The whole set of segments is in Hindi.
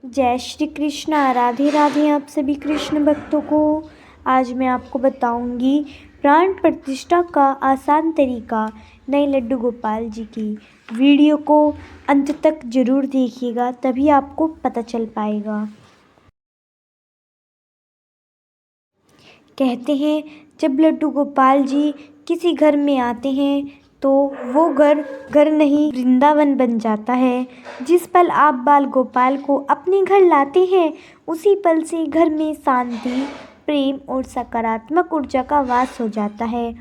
जय श्री कृष्णा। राधे राधे आप सभी कृष्ण भक्तों को। आज मैं आपको बताऊंगी प्राण प्रतिष्ठा का आसान तरीका नए लड्डू गोपाल जी की। वीडियो को अंत तक जरूर देखिएगा, तभी आपको पता चल पाएगा। कहते हैं जब लड्डू गोपाल जी किसी घर में आते हैं तो वो घर नहीं वृंदावन बन जाता है। जिस पल आप बाल गोपाल को अपने घर लाते हैं उसी पल से घर में शांति, प्रेम और सकारात्मक ऊर्जा का वास हो जाता है।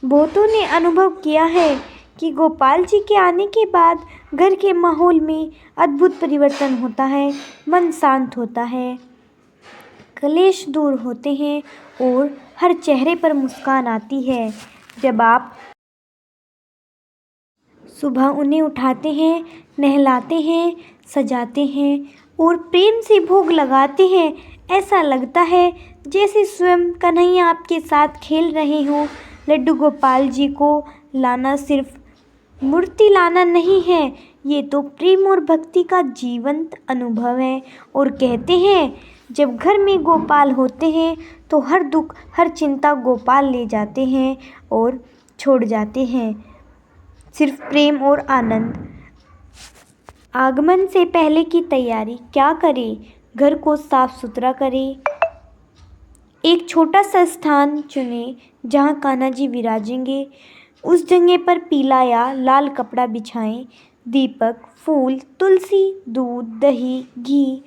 बहुतों ने अनुभव किया है कि गोपाल जी के आने के बाद घर के माहौल में अद्भुत परिवर्तन होता है। मन शांत होता है, क्लेश दूर होते हैं और हर चेहरे पर मुस्कान आती है। जब आप सुबह उन्हें उठाते हैं, नहलाते हैं, सजाते हैं और प्रेम से भोग लगाते हैं, ऐसा लगता है जैसे स्वयं कन्हैया आपके साथ खेल रहे हों। लड्डू गोपाल जी को लाना सिर्फ मूर्ति लाना नहीं है, ये तो प्रेम और भक्ति का जीवंत अनुभव है। और कहते हैं जब घर में गोपाल होते हैं तो हर दुख, हर चिंता गोपाल ले जाते हैं और छोड़ जाते हैं सिर्फ प्रेम और आनंद। आगमन से पहले की तैयारी क्या करें? घर को साफ सुथरा करें। एक छोटा सा स्थान चुनें जहाँ कान्हा जी विराजेंगे। उस जगह पर पीला या लाल कपड़ा बिछाएं। दीपक, फूल, तुलसी, दूध, दही, घी,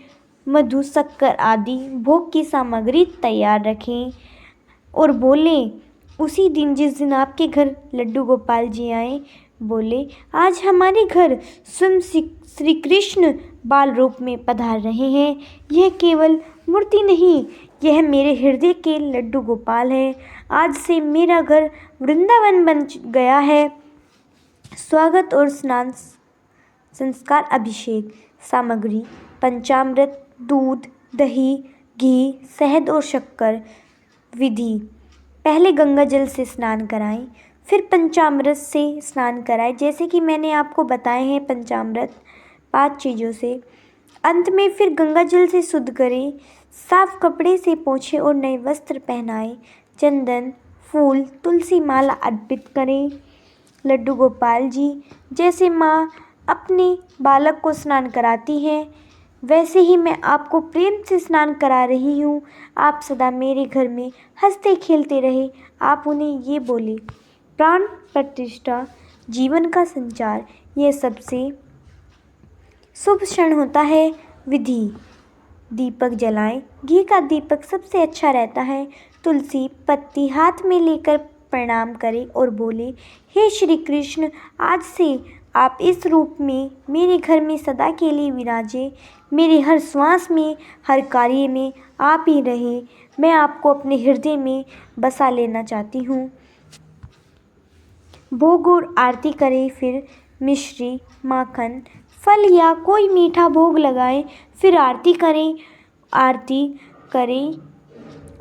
मधु, शक्कर आदि भोग की सामग्री तैयार रखें और बोलें उसी दिन जिस दिन आपके घर लड्डू गोपाल जी आए, बोले आज हमारे घर स्वयं श्री कृष्ण बाल रूप में पधार रहे हैं। यह केवल मूर्ति नहीं, यह मेरे हृदय के लड्डू गोपाल है। आज से मेरा घर वृंदावन बन गया है। स्वागत और स्नान संस्कार। अभिषेक सामग्री पंचामृत, दूध, दही, घी, शहद और शक्कर। विधि पहले गंगा जल से स्नान कराएं, फिर पंचामृत से स्नान कराएं, जैसे कि मैंने आपको बताए हैं पंचामृत 5 चीज़ों से। अंत में फिर गंगा जल से शुद्ध करें, साफ कपड़े से पोंछें और नए वस्त्र पहनाएं। चंदन, फूल, तुलसी माला अर्पित करें। लड्डू गोपाल जी जैसे माँ अपने बालक को स्नान कराती हैं, वैसे ही मैं आपको प्रेम से स्नान करा रही हूँ। आप सदा मेरे घर में हंसते खेलते रहे। आप उन्हें ये बोले प्राण प्रतिष्ठा जीवन का संचार, यह सबसे शुभ क्षण होता है। विधि दीपक जलाएं। घी का दीपक सबसे अच्छा रहता है। तुलसी पत्ती हाथ में लेकर प्रणाम करें और बोले हे श्री कृष्ण, आज से आप इस रूप में मेरे घर में सदा के लिए विराजे। मेरे हर श्वास में, हर कार्य में आप ही रहे। मैं आपको अपने हृदय में बसा लेना चाहती हूँ। भोग और आरती करें। फिर मिश्री, माखन, फल या कोई मीठा भोग लगाएं। फिर आरती करें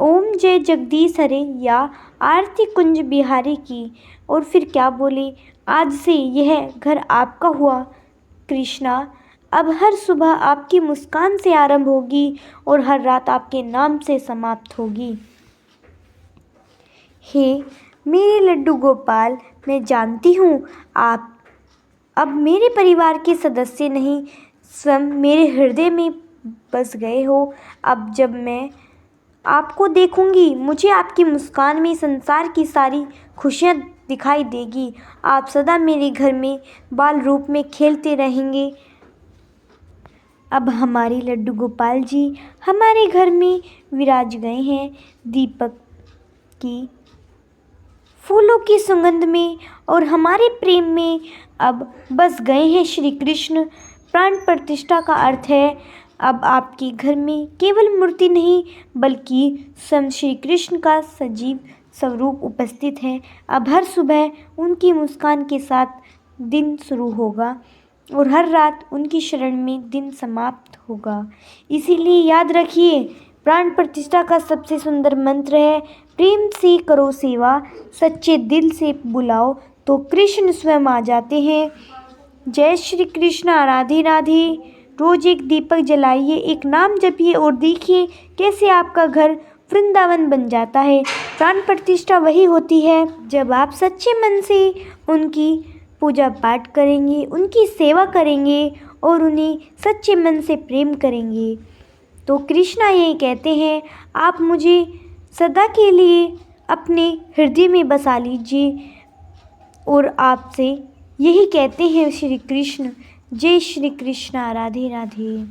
ओम जय जगदीश हरे या आरती कुंज बिहारी की। और फिर क्या बोले आज से यह घर आपका हुआ कृष्णा। अब हर सुबह आपकी मुस्कान से आरंभ होगी और हर रात आपके नाम से समाप्त होगी। हे मेरे लड्डू गोपाल, मैं जानती हूँ आप अब मेरे परिवार के सदस्य नहीं, स्वयं मेरे हृदय में बस गए हो। अब जब मैं आपको देखूंगी मुझे आपकी मुस्कान में संसार की सारी खुशियाँ दिखाई देगी। आप सदा मेरे घर में बाल रूप में खेलते रहेंगे। अब हमारे लड्डू गोपाल जी हमारे घर में विराज गए हैं। दीपक की, फूलों की सुगंध में और हमारे प्रेम में अब बस गए हैं श्री कृष्ण। प्राण प्रतिष्ठा का अर्थ है अब आपके घर में केवल मूर्ति नहीं बल्कि स्वयं श्री कृष्ण का सजीव स्वरूप उपस्थित है। अब हर सुबह उनकी मुस्कान के साथ दिन शुरू होगा और हर रात उनकी शरण में दिन समाप्त होगा। इसीलिए याद रखिए प्राण प्रतिष्ठा का सबसे सुंदर मंत्र है प्रेम से करो सेवा, सच्चे दिल से बुलाओ तो कृष्ण स्वयं आ जाते हैं। जय श्री कृष्ण। राधे राधे। रोज़ एक दीपक जलाइए, एक नाम जपिए और देखिए कैसे आपका घर वृंदावन बन जाता है। प्राण प्रतिष्ठा वही होती है जब आप सच्चे मन से उनकी पूजा पाठ करेंगे, उनकी सेवा करेंगे और उन्हें सच्चे मन से प्रेम करेंगे। तो कृष्णा यही कहते हैं, आप मुझे सदा के लिए अपने हृदय में बसा लीजिए। और आपसे यही कहते हैं श्री कृष्ण। जय श्री कृष्णा। राधे राधे।